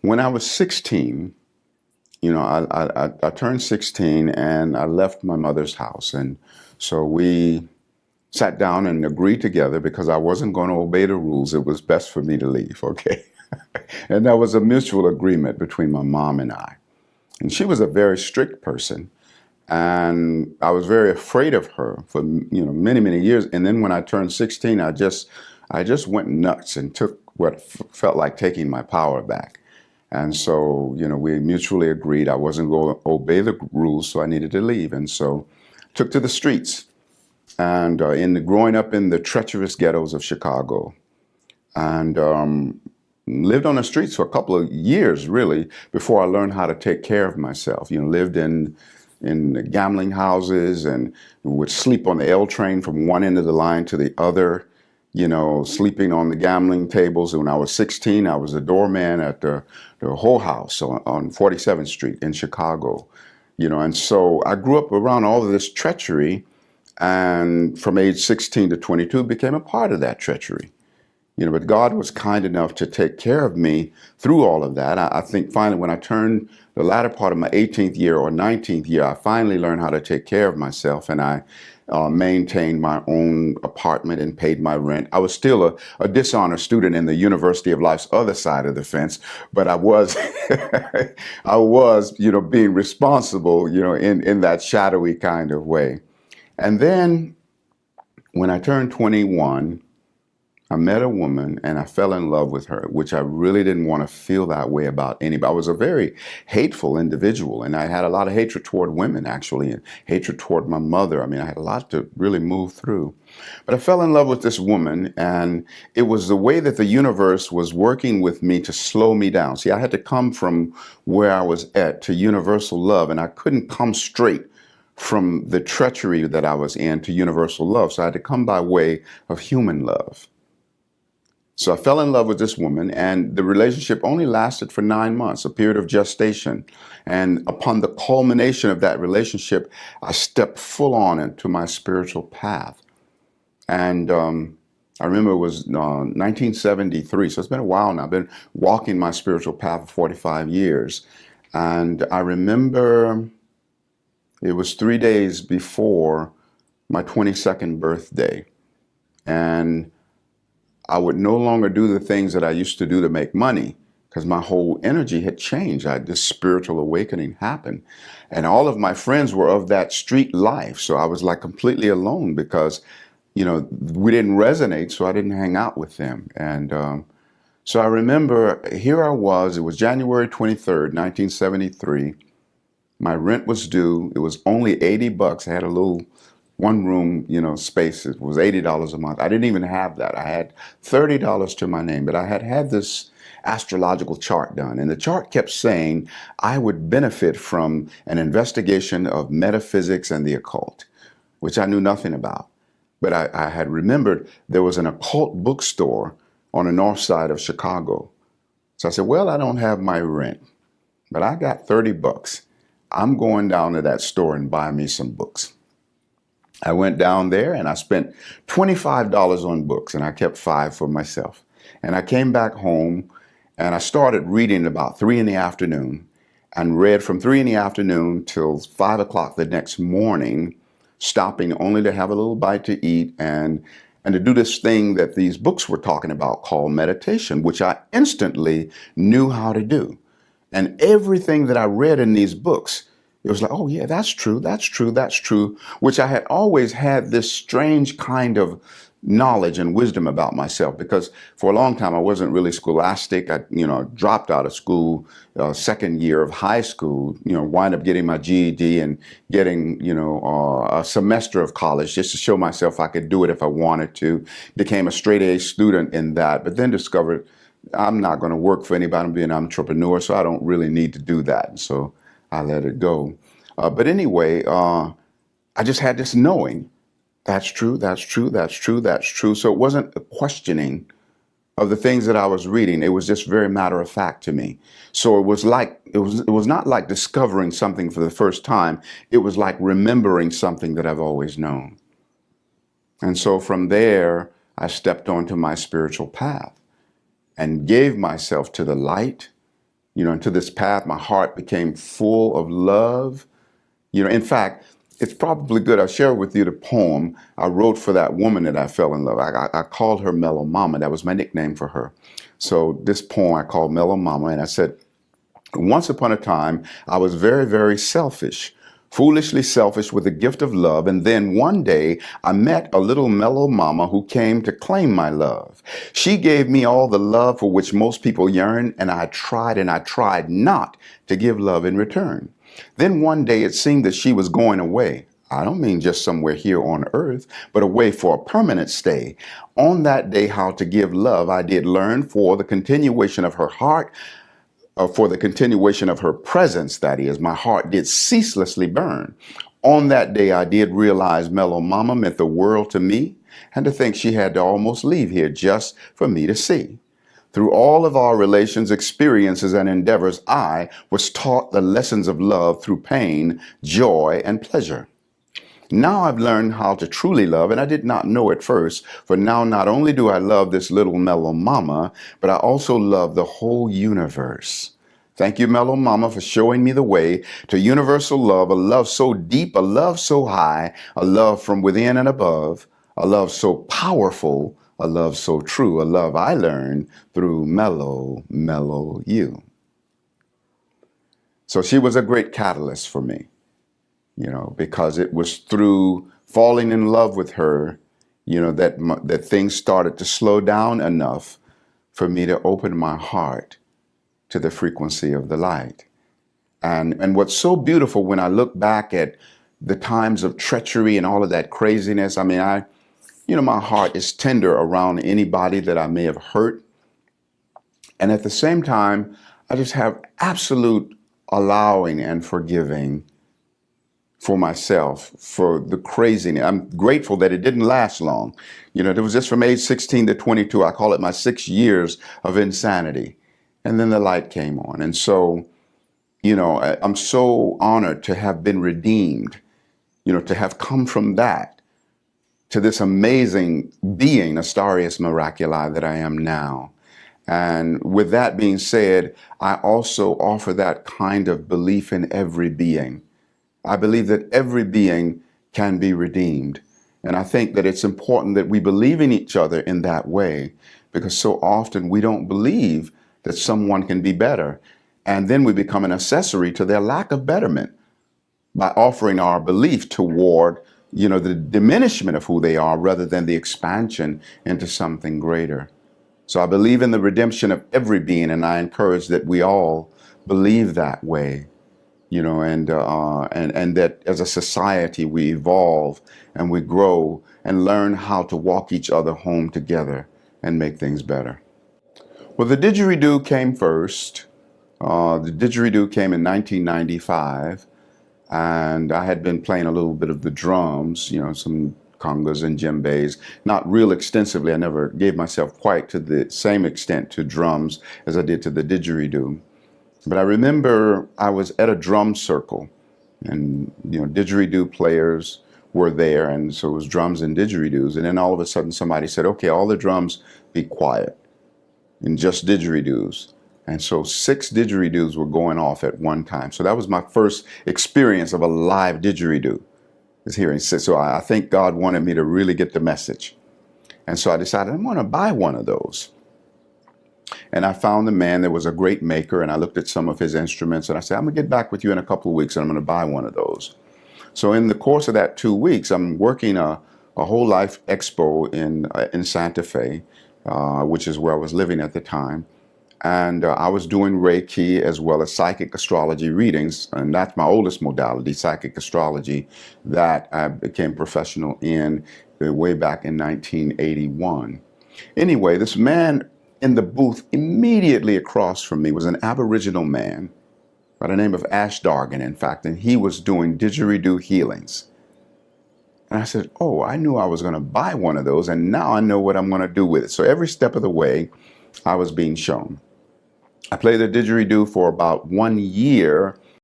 When I was 16, I turned 16 and I left my mother's house. And so we sat down and agreed together because I wasn't going to obey the rules. It was best for me to leave, okay? And that was a mutual agreement between my mom and I. And she was a very strict person. And I was very afraid of her for many, many years. And then when I turned 16, I just went nuts and took what felt like taking my power back. And so, we mutually agreed I wasn't going to obey the rules, so I needed to leave. And so took to the streets and growing up in the treacherous ghettos of Chicago, and lived on the streets for a couple of years, really, before I learned how to take care of myself. Lived in gambling houses and would sleep on the L train from one end of the line to the other, sleeping on the gambling tables. And when I was 16, I was a doorman at the Whole House on 47th Street in Chicago. And so I grew up around all of this treachery, and from age 16 to 22 became a part of that treachery. But God was kind enough to take care of me through all of that. I think finally when I turned the latter part of my 18th year or 19th year, I finally learned how to take care of myself, and I maintained my own apartment and paid my rent. I was still a dishonest student in the University of Life's other side of the fence, but I was, being responsible, in that shadowy kind of way. And then when I turned 21, I met a woman and I fell in love with her, which I really didn't want to feel that way about anybody. I was a very hateful individual, and I had a lot of hatred toward women, actually, and hatred toward my mother. I mean, I had a lot to really move through. But I fell in love with this woman, and it was the way that the universe was working with me to slow me down. See, I had to come from where I was at to universal love, and I couldn't come straight from the treachery that I was in to universal love. So I had to come by way of human love. So I fell in love with this woman, and the relationship only lasted for 9 months, a period of gestation. And upon the culmination of that relationship, I stepped full on into my spiritual path. And I remember it was 1973, so it's been a while now. I've been walking my spiritual path for 45 years. And I remember it was 3 days before my 22nd birthday. And I would no longer do the things that I used to do to make money because my whole energy had changed. This spiritual awakening happened. And all of my friends were of that street life. So I was like completely alone because, we didn't resonate, so I didn't hang out with them. And so I remember here I was, it was January 23rd, 1973. My rent was due. It was only $80. I had a little one room, space. It was $80 a month. I didn't even have that. I had $30 to my name, but I had this astrological chart done. And the chart kept saying I would benefit from an investigation of metaphysics and the occult, which I knew nothing about. But I had remembered there was an occult bookstore on the north side of Chicago. So I said, well, I don't have my rent, but I got $30. I'm going down to that store and buy me some books. I went down there and I spent $25 on books, and I kept $5 for myself. And I came back home and I started reading about 3 in the afternoon and read from 3 in the afternoon till 5 o'clock the next morning, stopping only to have a little bite to eat and to do this thing that these books were talking about called meditation, which I instantly knew how to do. And everything that I read in these books, it was like, oh yeah, that's true, that's true, that's true, which I had always had this strange kind of knowledge and wisdom about myself, because for a long time I wasn't really scholastic. I dropped out of school, second year of high school, wind up getting my GED and getting, a semester of college just to show myself I could do it if I wanted to. Became a straight A student in that, but then discovered I'm not going to work for anybody. I'm being an entrepreneur, so I don't really need to do that. And so I let it go. But anyway, I just had this knowing. That's true, that's true, that's true, that's true. So it wasn't a questioning of the things that I was reading. It was just very matter of fact to me. So it was not like discovering something for the first time. It was like remembering something that I've always known. And so from there, I stepped onto my spiritual path and gave myself to the light into this path. My heart became full of love. In fact, it's probably good. I'll share with you the poem I wrote for that woman that I fell in love. I called her Mellow Mama. That was my nickname for her. So this poem I called Mellow Mama, and I said, once upon a time, I was very, very selfish, foolishly selfish with the gift of love. And then one day I met a little mellow mama who came to claim my love. She gave me all the love for which most people yearn, and I tried not to give love in return. Then one day it seemed that she was going away. I don't mean just somewhere here on earth, but away for a permanent stay. On that day, how to give love, I did learn for the continuation of her heart, for the continuation of her presence, that is, my heart did ceaselessly burn. On that day, I did realize Mellow Mama meant the world to me, and to think she had to almost leave here just for me to see. Through all of our relations, experiences, and endeavors, I was taught the lessons of love through pain, joy, and pleasure. Now I've learned how to truly love, and I did not know at first, for now not only do I love this little Mellow Mama, but I also love the whole universe. Thank you, Mellow Mama, for showing me the way to universal love, a love so deep, a love so high, a love from within and above, a love so powerful, a love so true, a love I learned through Mellow, Mellow You. So she was a great catalyst for me, because it was through falling in love with her, that things started to slow down enough for me to open my heart to the frequency of the light. And what's so beautiful when I look back at the times of treachery and all of that craziness, my heart is tender around anybody that I may have hurt. And at the same time, I just have absolute allowing and forgiving for myself, for the craziness. I'm grateful that it didn't last long. It was just from age 16 to 22. I call it my 6 years of insanity. And then the light came on. And so, I'm so honored to have been redeemed, to have come from that to this amazing being, Astarius Miraculii, that I am now. And with that being said, I also offer that kind of belief in every being. I believe that every being can be redeemed. And I think that it's important that we believe in each other in that way, because so often we don't believe that someone can be better. And then we become an accessory to their lack of betterment by offering our belief toward, the diminishment of who they are rather than the expansion into something greater. So I believe in the redemption of every being, and I encourage that we all believe that way, and that as a society we evolve and we grow and learn how to walk each other home together and make things better. Well, the didgeridoo came first. The didgeridoo came in 1995, and I had been playing a little bit of the drums, some congas and djembes, not real extensively. I never gave myself quite to the same extent to drums as I did to the didgeridoo. But I remember I was at a drum circle, and didgeridoo players were there, and so it was drums and didgeridoos. And then all of a sudden somebody said, okay, all the drums be quiet, and just didgeridoos. And so 6 didgeridoos were going off at one time. So that was my first experience of a live didgeridoo, is hearing. So I think God wanted me to really get the message. And so I decided I'm going to buy one of those. And I found a man that was a great maker, and I looked at some of his instruments, and I said, I'm going to get back with you in a couple of weeks, and I'm going to buy one of those. So in the course of that 2 weeks, I'm working a whole life expo in Santa Fe, which is where I was living at the time. And I was doing Reiki as well as psychic astrology readings. And that's my oldest modality, psychic astrology, that I became professional in way back in 1981. Anyway, this man in the booth immediately across from me was an Aboriginal man by the name of Ashdargan, in fact, and he was doing didgeridoo healings. And I said, oh, I knew I was going to buy one of those, and now I know what I'm going to do with it. So every step of the way, I was being shown. I played the didgeridoo for about 1 year,